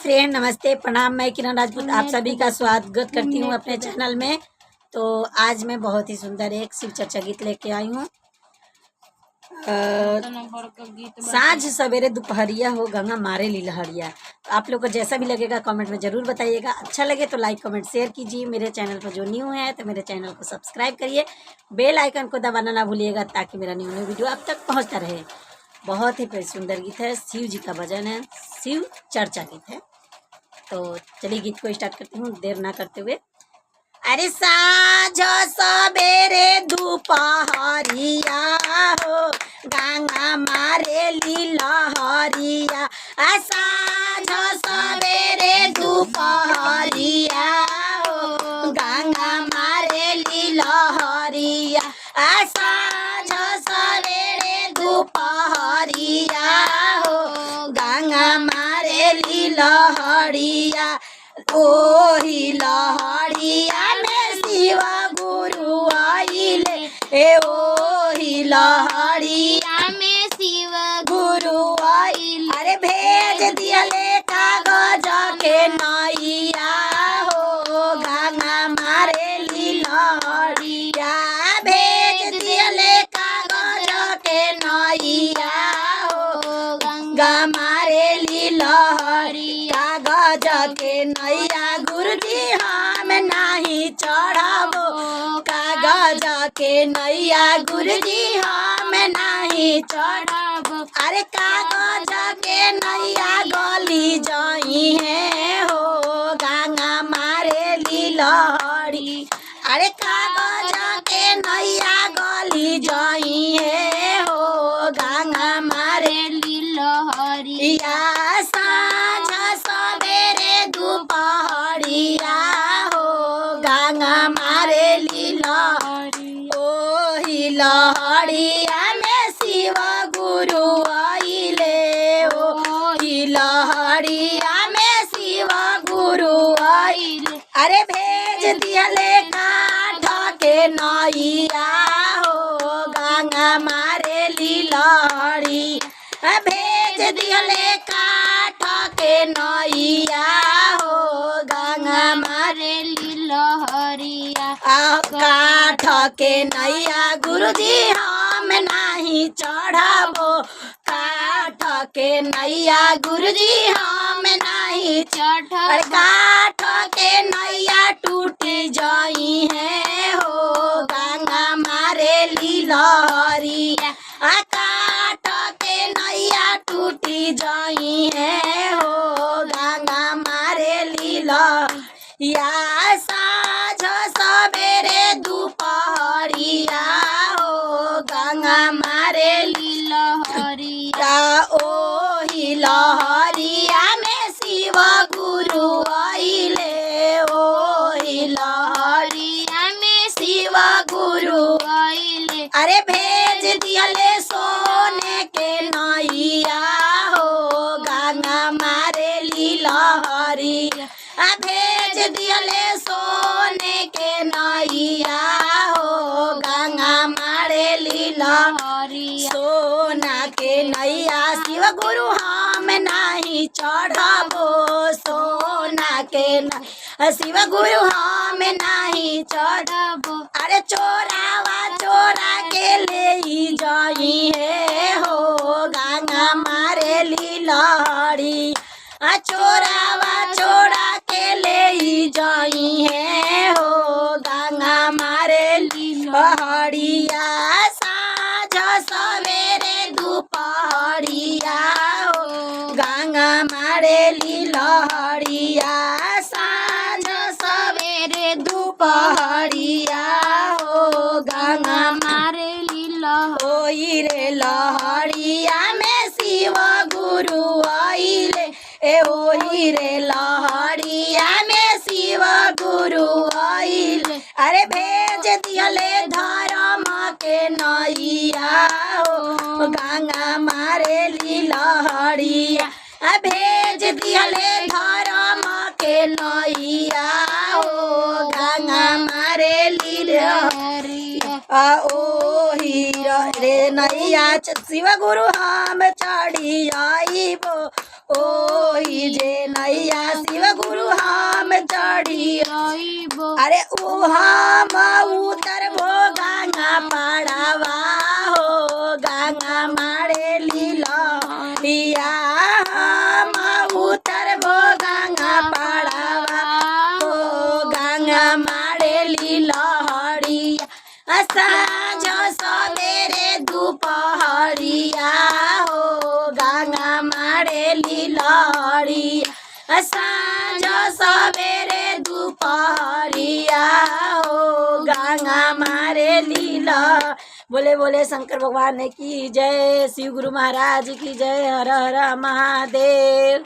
Friend, नमस्ते, प्रणाम। मैं किरण राजपूत आप सभी का स्वागत करती हूँ अपने चैनल में। तो आज मैं बहुत ही सुंदर एक शिव चर्चा गीत लेके आई हूँ। साँझ सवेरे दोपहरिया हो गंगा मारे ली लहरिया। तो आप लोग को जैसा भी लगेगा कमेंट में ज़रूर बताइएगा। अच्छा लगे तो लाइक कमेंट शेयर कीजिए। मेरे चैनल पर जो न्यू है तो मेरे चैनल को सब्सक्राइब करिए, बेल आइकन को दबाना ना भूलिएगा ताकि मेरा न्यू वीडियो आप तक पहुँचता रहे। बहुत ही सुंदर गीत है, शिव जी का भजन है, शिव चर्चा गीत है। तो चलिए गीत को स्टार्ट करती हूँ देर ना करते हुए। अरे साँझ सवेरे दोपहरिया हो गंगा मारे ली लहरिया। साँझ सवेरे दोपहरिया हो गंगा मारे ली लहरिया। साँझ सवेरे दोपहरिया हो गंगा मारे ली लहरिया। ओही लहरिया में शिव गुरु आइले, ओही लहरिया में शिव गुरु आइले। अरे भेज दियले कागज के नैया हो गंगा मारे ली लहरिया। भेज दियले कागज के नैया हो गंगा मारे ली लहरिया। कागज के नैया गुरुजी हम नहीं चढ़ाबो, कागज के नैया गुरुजी हम नहीं चढ़ाबो। अरे कागज के नैया गली जाई है हो गंगा मारे ली लहरी। अरे कागज के नैया गली जाई है हो गंगा मारे ली लहरिया। साँझ सवेरे दोपहरिया हो गंगा मारे ली लहरी। ओही लहरिया में शिव गुरु आइले, ओही लहरिया में शिव गुरु आइले। अरे भेज दियले काठ के नैया हो गंगा मारे ली लहरी। भेज दियले काठ के नैया हो गंगा मारे ली लहरिया। काठ के नैया गुरुजी हम नहीं चढ़ाबो, काठ के नैया गुरुजी हम नहीं चढ़ाबो। काठ के नैया टूटी जाई है हो गंगा मारे ली लहरिया। काठ के नैया टूटी जाई है हो गंगा मारे ली लहरिया। साँझ सवेरे दोपहरिया हो गंगा मारे ली लहरिया। ओही लहरिया में शिव गुरु आइले, ओही लहरिया में शिव गुरु आइले। अरे भेज दियले सोने के नैया हो गंगा मारे ली लहरिया। भेज दियले सोने के नैया हो गंगा मारे ली लहरिया। सोना के नैया शिव गुरु हम नहीं चढ़ाबो, सोना के नैया शिव गुरु हम नहीं चढ़ाबो। अरे चोरावा चोरा के ले जाई है हो गंगा मारे ली लहरी। चोरावा चोरा के ले जाई है हो गंगा मारे ली लहरिया। साँझ सवेरे दोपहरिया हो गंगा मारे ली लहरिया। साँझ सवेरे दोपहरिया हो गंगा मारे ली लहरी। रे लहरिया में शिव गुरु आइले, ओही रे लहरिया में शिव गुरु आइले। अरे भेज दियले धर्म के नैया हो गंगा मारे ली लहरिया। भेज दियले धर्म के नैया हो गंगा मारे ली लहरिया। ओही रे नैया शिव गुरु हम चढ़ी आइबो, ओही जे नैया शिव गुरु हम चढ़ी आइबो अरे ऊ हम उतरबो गंगा पाड़ावा हो गंगा मारे लीलिया हम उतरबो गंगा पाड़ावा हो गंगा मारे लीलहरिया साँझ सवेरे दुपहरिया हो गंगा मारे लीलहरिया साँझ सवेरे दुपहरिया हो गंगा मारे लीला। बोले बोले शंकर भगवान की जय, शिव गुरु महाराज की जय, हर हर महादेव।